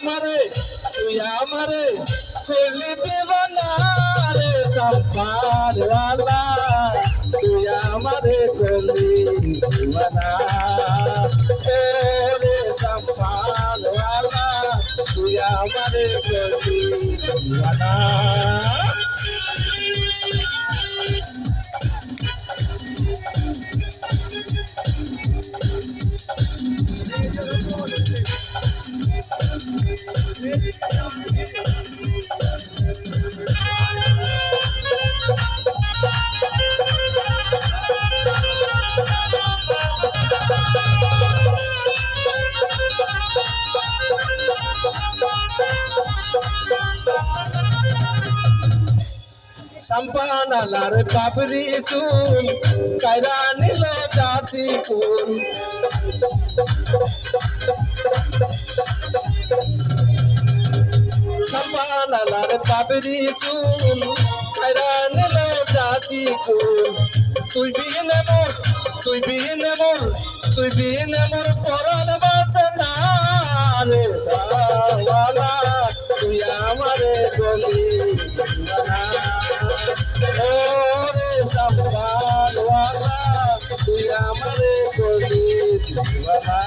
তুই আমারে করলি দিবানা রে সম্পানওয়ালা তুই আমারে করলি দিবানা রে সম্পানওয়ালা তুই আমারে করলি দিবানা সম্পানালার বাবরি চুল কায়রা নিল জাতি কুল সম্পানালার বাবরি চুল কায়রা নিল জাতি কুল তুই বিনে মোর পরাণ বাঁচনা রে সাওয়ালা তুই আমারে গলি ওরে সম্পানওয়ালা তুই আমারে গলি দিবানা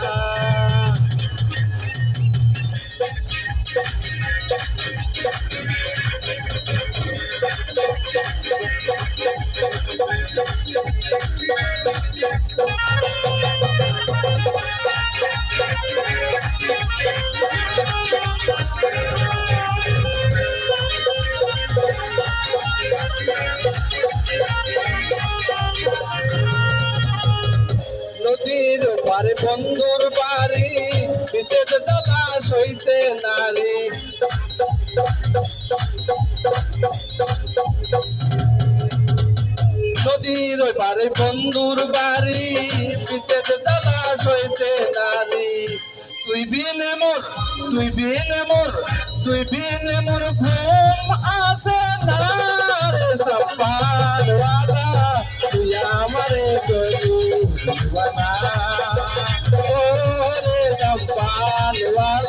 নদীর পারে বন্ধুর বাড়ি বিচেত জ্বালা সইতে নারী নদীর পারে বন্ধুর বাড়ি বিচেত জ্বালা সইতে নারী তুই বিনে মোর ঘুম আসে না রে সম্পানওয়ালা তুই আমারে গলি দিবানা ও রে সম্পানওয়ালা